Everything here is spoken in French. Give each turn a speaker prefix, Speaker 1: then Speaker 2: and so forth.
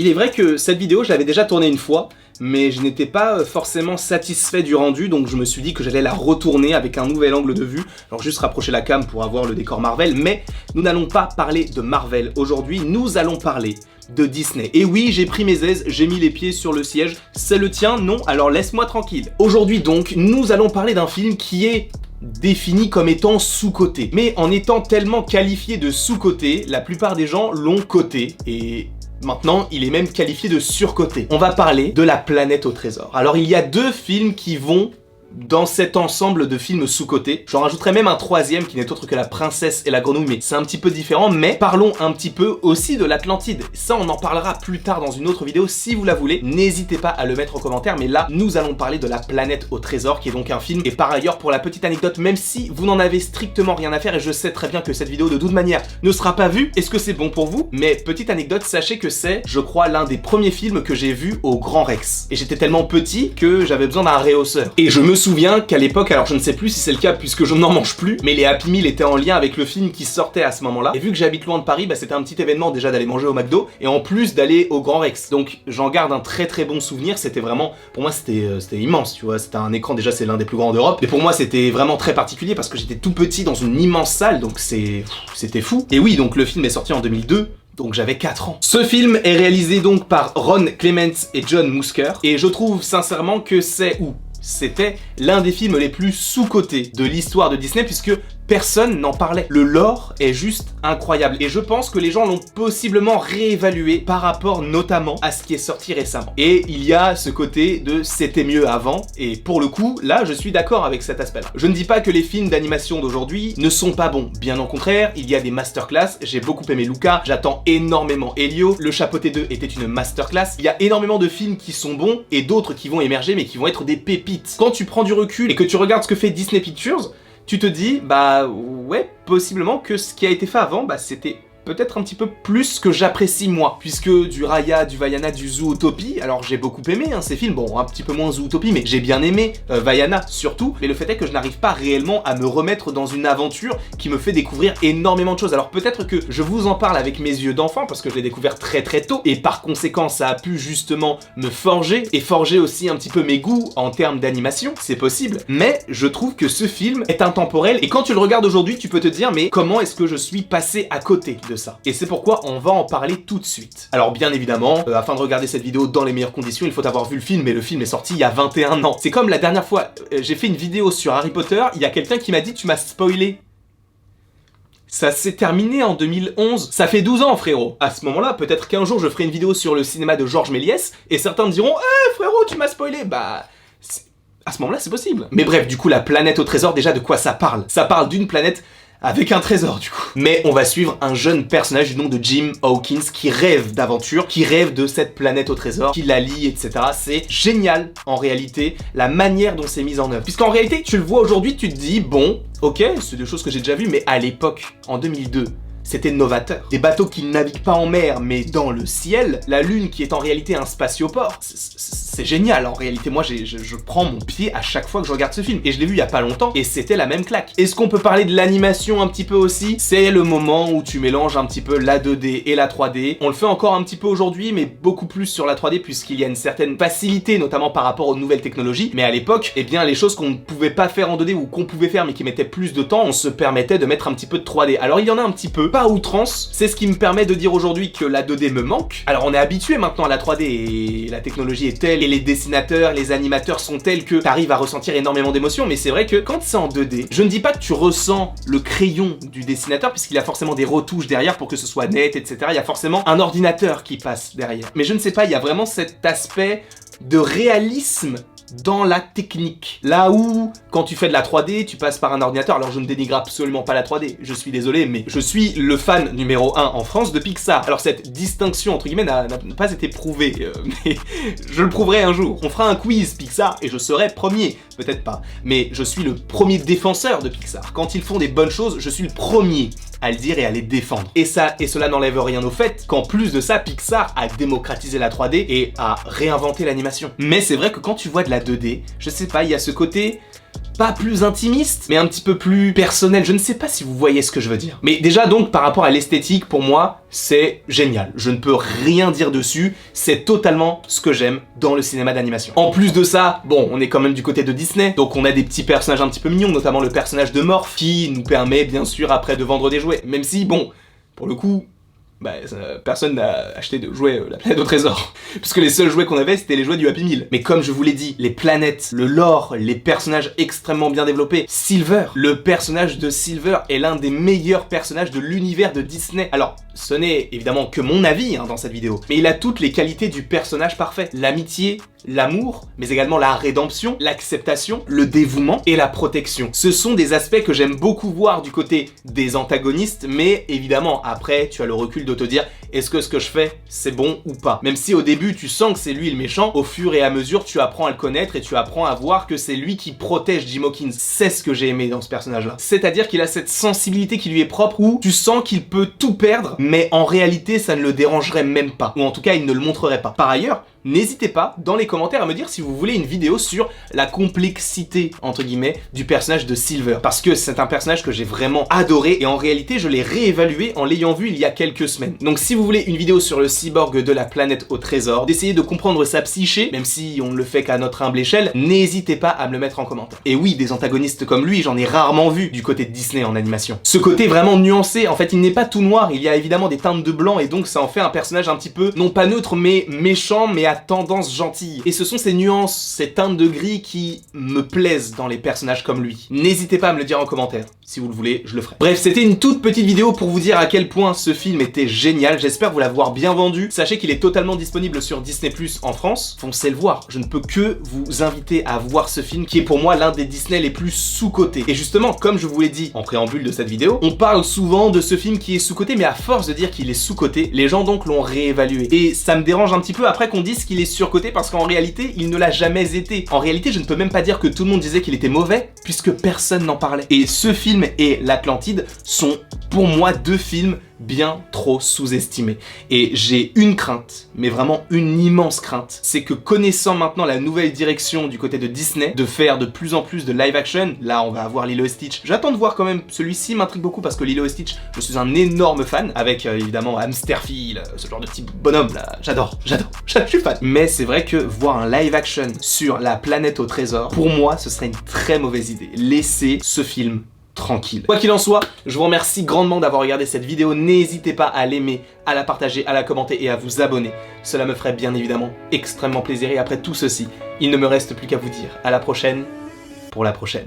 Speaker 1: Il est vrai que cette vidéo, je l'avais déjà tournée une fois, mais je n'étais pas forcément satisfait du rendu, donc je me suis dit que j'allais la retourner avec un nouvel angle de vue. Alors juste rapprocher la cam pour avoir le décor Marvel, mais nous n'allons pas parler de Marvel aujourd'hui, nous allons parler de Disney. Et oui, j'ai pris mes aises, j'ai mis les pieds sur le siège. C'est le tien? Non? Alors laisse-moi tranquille. Aujourd'hui donc, nous allons parler d'un film qui est défini comme étant sous-coté. Mais en étant tellement qualifié de sous-coté, la plupart des gens l'ont coté, et maintenant, il est même qualifié de surcoté. On va parler de La Planète au Trésor. Alors, il y a deux films qui vont dans cet ensemble de films sous-cotés. J'en rajouterai même un troisième qui n'est autre que La Princesse et la Grenouille, mais c'est un petit peu différent. Mais parlons un petit peu aussi de l'Atlantide. Ça, on en parlera plus tard dans une autre vidéo si vous la voulez. N'hésitez pas à le mettre en commentaire, mais là, nous allons parler de La Planète au Trésor, qui est donc un film. Et par ailleurs, pour la petite anecdote, même si vous n'en avez strictement rien à faire, et je sais très bien que cette vidéo de toute manière ne sera pas vue, est-ce que c'est bon pour vous? Mais petite anecdote, sachez que c'est, je crois, l'un des premiers films que j'ai vu au Grand Rex. Et j'étais tellement petit que j'avais besoin d'un réhausseur. Et je me souviens qu'à l'époque, alors je ne sais plus si c'est le cas puisque je n'en mange plus, mais les Happy Meal étaient en lien avec le film qui sortait à ce moment-là. Et vu que j'habite loin de Paris, bah, c'était un petit événement déjà d'aller manger au McDo et en plus d'aller au Grand Rex. Donc j'en garde un très très bon souvenir. C'était vraiment, pour moi c'était immense, tu vois. C'était un écran, déjà c'est l'un des plus grands d'Europe. Mais pour moi c'était vraiment très particulier parce que j'étais tout petit dans une immense salle, donc c'était fou. Et oui, donc le film est sorti en 2002. Donc j'avais 4 ans. Ce film est réalisé donc par Ron Clements et John Musker, et je trouve sincèrement que c'était l'un des films les plus sous-cotés de l'histoire de Disney puisque personne n'en parlait. Le lore est juste incroyable et je pense que les gens l'ont possiblement réévalué par rapport notamment à ce qui est sorti récemment. Et il y a ce côté de c'était mieux avant, et pour le coup, là je suis d'accord avec cet aspect-là. Je ne dis pas que les films d'animation d'aujourd'hui ne sont pas bons, bien au contraire, il y a des masterclass, j'ai beaucoup aimé Luca, j'attends énormément Elio, Le Chapeauté 2 était une masterclass, il y a énormément de films qui sont bons et d'autres qui vont émerger mais qui vont être des pépites. Quand tu prends du recul et que tu regardes ce que fait Disney Pictures, tu te dis, bah ouais, possiblement que ce qui a été fait avant, bah c'était peut-être un petit peu plus que j'apprécie moi, puisque du Raya, du Vaiana, du Zootopie, alors j'ai beaucoup aimé ces films, bon un petit peu moins Zootopie, mais j'ai bien aimé Vaiana surtout, mais le fait est que je n'arrive pas réellement à me remettre dans une aventure qui me fait découvrir énormément de choses. Alors peut-être que je vous en parle avec mes yeux d'enfant, parce que je l'ai découvert très très tôt, et par conséquent ça a pu justement me forger, et forger aussi un petit peu mes goûts en termes d'animation, c'est possible, mais je trouve que ce film est intemporel, et quand tu le regardes aujourd'hui, tu peux te dire, mais comment est-ce que je suis passé à côté de ça? Et c'est pourquoi on va en parler tout de suite. Alors bien évidemment, afin de regarder cette vidéo dans les meilleures conditions, il faut avoir vu le film, et le film est sorti il y a 21 ans. C'est comme la dernière fois, j'ai fait une vidéo sur Harry Potter, il y a quelqu'un qui m'a dit « tu m'as spoilé ». Ça s'est terminé en 2011, ça fait 12 ans frérot. À ce moment-là, peut-être qu'un jour je ferai une vidéo sur le cinéma de Georges Méliès, et certains me diront « Eh frérot, tu m'as spoilé ». Bah... à ce moment-là, c'est possible. Mais bref, du coup, La Planète au Trésor, déjà de quoi ça parle? Ça parle d'une planète avec un trésor du coup. Mais on va suivre un jeune personnage du nom de Jim Hawkins qui rêve d'aventure, qui rêve de cette planète au trésor, qui la lie, etc. C'est génial en réalité la manière dont c'est mis en œuvre. Puisqu'en réalité, tu le vois aujourd'hui, tu te dis, bon, ok, c'est des choses que j'ai déjà vues, mais à l'époque, en 2002, c'était novateur. Des bateaux qui ne naviguent pas en mer, mais dans le ciel, la Lune qui est en réalité un spatioport. C'est génial, en réalité. Moi, je prends mon pied à chaque fois que je regarde ce film. Et je l'ai vu il y a pas longtemps, et c'était la même claque. Est-ce qu'on peut parler de l'animation un petit peu aussi? C'est le moment où tu mélanges un petit peu la 2D et la 3D. On le fait encore un petit peu aujourd'hui, mais beaucoup plus sur la 3D, puisqu'il y a une certaine facilité, notamment par rapport aux nouvelles technologies. Mais à l'époque, eh bien, les choses qu'on ne pouvait pas faire en 2D, ou qu'on pouvait faire, mais qui mettaient plus de temps, on se permettait de mettre un petit peu de 3D. Alors, il y en a un petit peu, pas à outrance. C'est ce qui me permet de dire aujourd'hui que la 2D me manque. Alors, on est habitué maintenant à la 3D, et la technologie est telle, et les dessinateurs, les animateurs sont tels que t'arrives à ressentir énormément d'émotions, mais c'est vrai que quand c'est en 2D, je ne dis pas que tu ressens le crayon du dessinateur, puisqu'il y a forcément des retouches derrière pour que ce soit net, etc. Il y a forcément un ordinateur qui passe derrière. Mais je ne sais pas, il y a vraiment cet aspect de réalisme dans la technique. Là où, quand tu fais de la 3D, tu passes par un ordinateur. Alors je ne dénigre absolument pas la 3D, je suis désolé, mais je suis le fan numéro 1 en France de Pixar. Alors cette distinction, entre guillemets, n'a pas été prouvée, mais je le prouverai un jour. On fera un quiz Pixar et je serai premier. Peut-être pas, mais je suis le premier défenseur de Pixar. Quand ils font des bonnes choses, je suis le premier à le dire et à les défendre. Et cela n'enlève rien au fait qu'en plus de ça, Pixar a démocratisé la 3D et a réinventé l'animation. Mais c'est vrai que quand tu vois de la 2D, je sais pas, il y a ce côté pas plus intimiste, mais un petit peu plus personnel. Je ne sais pas si vous voyez ce que je veux dire. Mais déjà donc, par rapport à l'esthétique, pour moi, c'est génial. Je ne peux rien dire dessus, c'est totalement ce que j'aime dans le cinéma d'animation. En plus de ça, bon, on est quand même du côté de Disney, donc on a des petits personnages un petit peu mignons, notamment le personnage de Morph, qui nous permet bien sûr après de vendre des jouets. Même si, bon, pour le coup, personne n'a acheté de jouets la planète au trésor. Puisque les seuls jouets qu'on avait, c'était les jouets du Happy Meal. Mais comme je vous l'ai dit, les planètes, le lore, les personnages extrêmement bien développés. Silver, le personnage de Silver est l'un des meilleurs personnages de l'univers de Disney. Alors, ce n'est évidemment que mon avis dans cette vidéo, mais il a toutes les qualités du personnage parfait. L'amitié, l'amour, mais également la rédemption, l'acceptation, le dévouement et la protection. Ce sont des aspects que j'aime beaucoup voir du côté des antagonistes, mais évidemment, après, tu as le recul de te dire est-ce que ce que je fais, c'est bon ou pas. Même si au début, tu sens que c'est lui le méchant, au fur et à mesure, tu apprends à le connaître et tu apprends à voir que c'est lui qui protège Jim Hawkins. C'est ce que j'ai aimé dans ce personnage-là. C'est-à-dire qu'il a cette sensibilité qui lui est propre où tu sens qu'il peut tout perdre, mais en réalité, ça ne le dérangerait même pas. Ou en tout cas, il ne le montrerait pas. Par ailleurs, n'hésitez pas dans les commentaires à me dire si vous voulez une vidéo sur la complexité, entre guillemets, du personnage de Silver. Parce que c'est un personnage que j'ai vraiment adoré et en réalité je l'ai réévalué en l'ayant vu il y a quelques semaines. Donc si vous voulez une vidéo sur le cyborg de la planète au trésor, d'essayer de comprendre sa psyché, même si on ne le fait qu'à notre humble échelle, n'hésitez pas à me le mettre en commentaire. Et oui, des antagonistes comme lui, j'en ai rarement vu du côté de Disney en animation. Ce côté vraiment nuancé, en fait il n'est pas tout noir, il y a évidemment des teintes de blanc et donc ça en fait un personnage un petit peu, non pas neutre mais méchant, mais à tendance gentille. Et ce sont ces nuances, ces teintes de gris qui me plaisent dans les personnages comme lui. N'hésitez pas à me le dire en commentaire. Si vous le voulez, je le ferai. Bref, c'était une toute petite vidéo pour vous dire à quel point ce film était génial. J'espère vous l'avoir bien vendu. Sachez qu'il est totalement disponible sur Disney+ en France. Foncez le voir. Je ne peux que vous inviter à voir ce film qui est pour moi l'un des Disney les plus sous-cotés. Et justement, comme je vous l'ai dit en préambule de cette vidéo, on parle souvent de ce film qui est sous-coté, mais à force de dire qu'il est sous-coté, les gens donc l'ont réévalué. Et ça me dérange un petit peu après qu'on dise qu'il est surcoté parce qu'en réalité, il ne l'a jamais été. En réalité, je ne peux même pas dire que tout le monde disait qu'il était mauvais puisque personne n'en parlait. Et ce film et l'Atlantide sont pour moi deux films bien trop sous-estimés. Et j'ai une crainte, mais vraiment une immense crainte, c'est que connaissant maintenant la nouvelle direction du côté de Disney, de faire de plus en plus de live action, là on va avoir Lilo et Stitch, j'attends de voir quand même, celui-ci m'intrigue beaucoup parce que Lilo et Stitch, je suis un énorme fan, avec évidemment Hamsterfield, ce genre de petit bonhomme là, j'adore, je suis fan. Mais c'est vrai que voir un live action sur la planète au trésor, pour moi ce serait une très mauvaise idée. Laissez ce film tranquille. Quoi qu'il en soit, je vous remercie grandement d'avoir regardé cette vidéo. N'hésitez pas à l'aimer, à la partager, à la commenter et à vous abonner. Cela me ferait bien évidemment extrêmement plaisir. Et après tout ceci, il ne me reste plus qu'à vous dire à la prochaine pour la prochaine.